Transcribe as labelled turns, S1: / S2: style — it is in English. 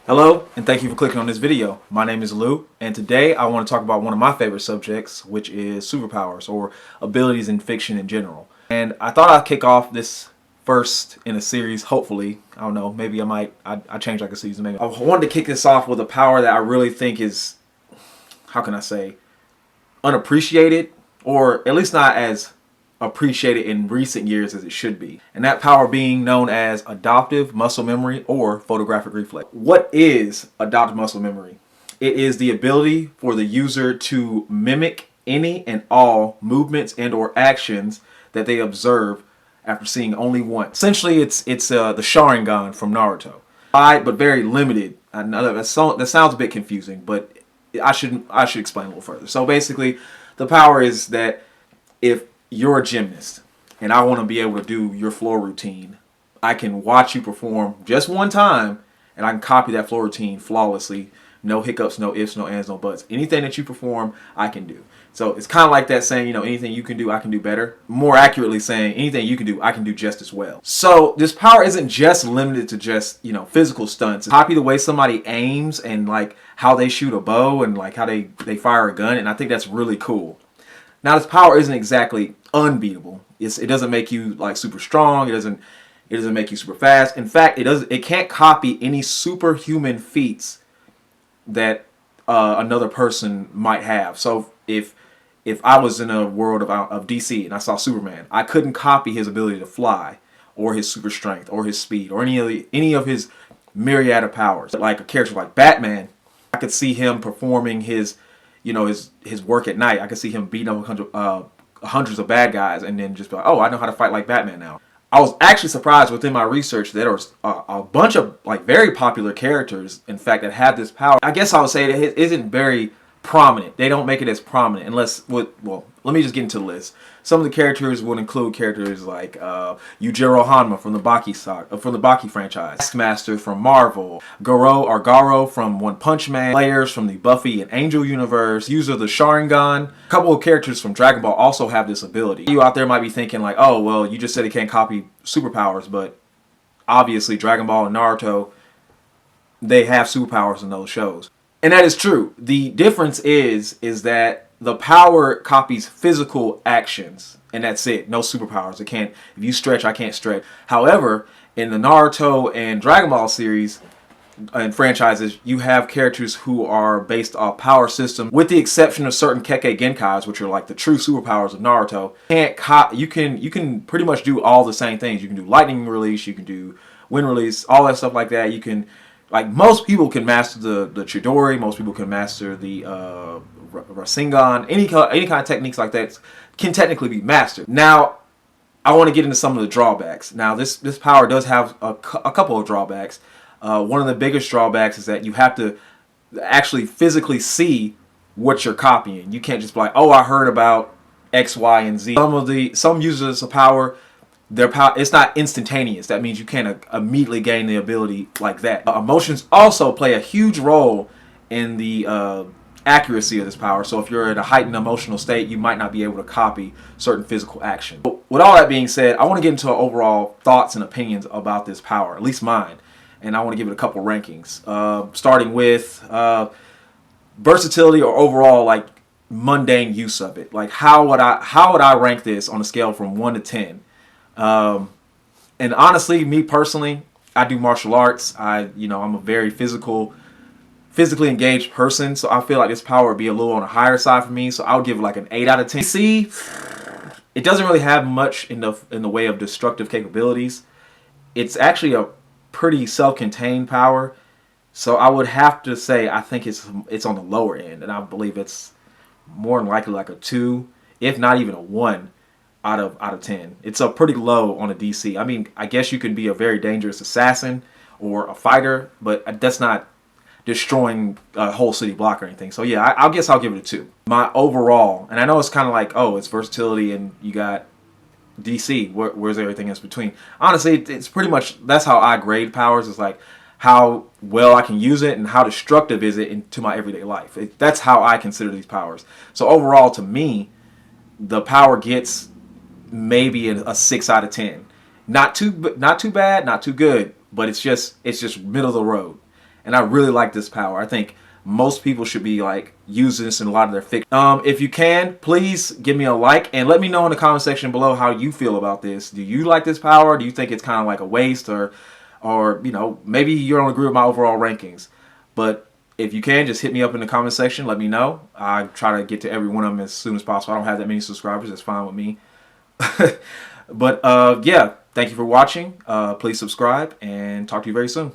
S1: Hello, and thank you for clicking on this video. My name is Lou, and today I want to talk about one of my favorite subjects, which is superpowers or abilities in fiction in general. And I thought I'd kick off this first in a series, hopefully. I don't know, maybe I change like a season maybe. I wanted to kick this off with a power that I really think is, how can I say, unappreciated, or at least not as appreciated in recent years as it should be. And that power being known as adoptive muscle memory or photographic reflex. What is adoptive muscle memory? It is the ability for the user to mimic any and all movements and or actions that they observe after seeing only one. Essentially, it's the Sharingan from Naruto. But very limited. I know that sounds a bit confusing, but I should explain a little further. So basically, the power is that if you're a gymnast and I want to be able to do your floor routine, I can watch you perform just one time and I can copy that floor routine flawlessly. No hiccups, no ifs, no ands, no buts. Anything that you perform, I can do. So it's kind of like that saying, anything you can do, I can do better. More accurately saying, anything you can do, I can do just as well. So this power isn't just limited to just, physical stunts. Copy the way somebody aims and like how they shoot a bow and like how they fire a gun. And I think that's really cool. Now this power isn't exactly unbeatable. It doesn't make you like super strong. It doesn't make you super fast. In fact, it can't copy any superhuman feats that another person might have. So if I was in a world of DC and I saw Superman, I couldn't copy his ability to fly or his super strength or his speed or any of his myriad of powers. Like a character like Batman, I could see him performing his work at night. I could see him beating up hundreds of bad guys and then just be like, oh, I know how to fight like Batman now. I was actually surprised within my research that there was a bunch of like very popular characters, in fact, that have this power. I guess I would say that it isn't very prominent. They don't make it as prominent unless, well, let me just get into the list. Some of the characters would include characters like Yujiro Hanma from the Baki franchise, Taskmaster from Marvel, Garo from One Punch Man, players from the Buffy and Angel universe, user of the Sharingan. A couple of characters from Dragon Ball also have this ability. You out there might be thinking like, oh, well, you just said it can't copy superpowers, but obviously Dragon Ball and Naruto, they have superpowers in those shows. And that is true. The difference is that the power copies physical actions, and that's it. No superpowers. It can't. If you stretch, I can't stretch. However, in the Naruto and Dragon Ball series and franchises, you have characters who are based off power system, with the exception of certain Kekkei Genkais, which are like the true superpowers of Naruto. You can pretty much do all the same things. You can do lightning release. You can do wind release. All that stuff like that. You can. Like, most people can master the Chidori, most people can master the Rasengan, any kind of techniques like that can technically be mastered. Now, I want to get into some of the drawbacks. Now, this power does have a couple of drawbacks. One of the biggest drawbacks is that you have to actually physically see what you're copying. You can't just be like, oh, I heard about X, Y, and Z. Some users of power, it's not instantaneous. That means you can't immediately gain the ability like that. Emotions also play a huge role in the accuracy of this power. So if you're in a heightened emotional state, you might not be able to copy certain physical action. But with all that being said, I want to get into overall thoughts and opinions about this power, at least mine. And I want to give it a couple rankings. Starting with versatility or overall like mundane use of it. Like how would I rank this on a scale from 1 to 10? And honestly, me personally, I do martial arts. I'm a very physically engaged person, so I feel like this power would be a little on the higher side for me. So I would give it like an 8 out of 10. See, it doesn't really have much in the way of destructive capabilities. It's actually a pretty self-contained power. So I would have to say I think it's on the lower end, and I believe it's more than likely like a 2, if not even a 1. Out of 10. It's a pretty low on a DC. I mean, I guess you can be a very dangerous assassin or a fighter, but that's not destroying a whole city block or anything. So yeah, I guess I'll give it a 2. My overall, and I know it's kind of like, oh, it's versatility and you got DC. Where's everything else between? Honestly, it's pretty much, that's how I grade powers. It's like how well I can use it and how destructive is it into my everyday life. That's how I consider these powers. So overall, to me, the power gets maybe a 6 out of 10. Not too bad, not too good, but it's just middle of the road. and I really like this power. I think most people should be like using this in a lot of their fiction. If you can, please give me a like and let me know in the comment section below how you feel about this. Do you like this power? Do you think it's kind of like a waste, or you know, maybe you don't agree with my overall rankings? But if you can, just hit me up in the comment section. Let me know. I try to get to every one of them as soon as possible. I don't have that many subscribers. That's fine with me. But yeah, thank you for watching. Please subscribe and talk to you very soon.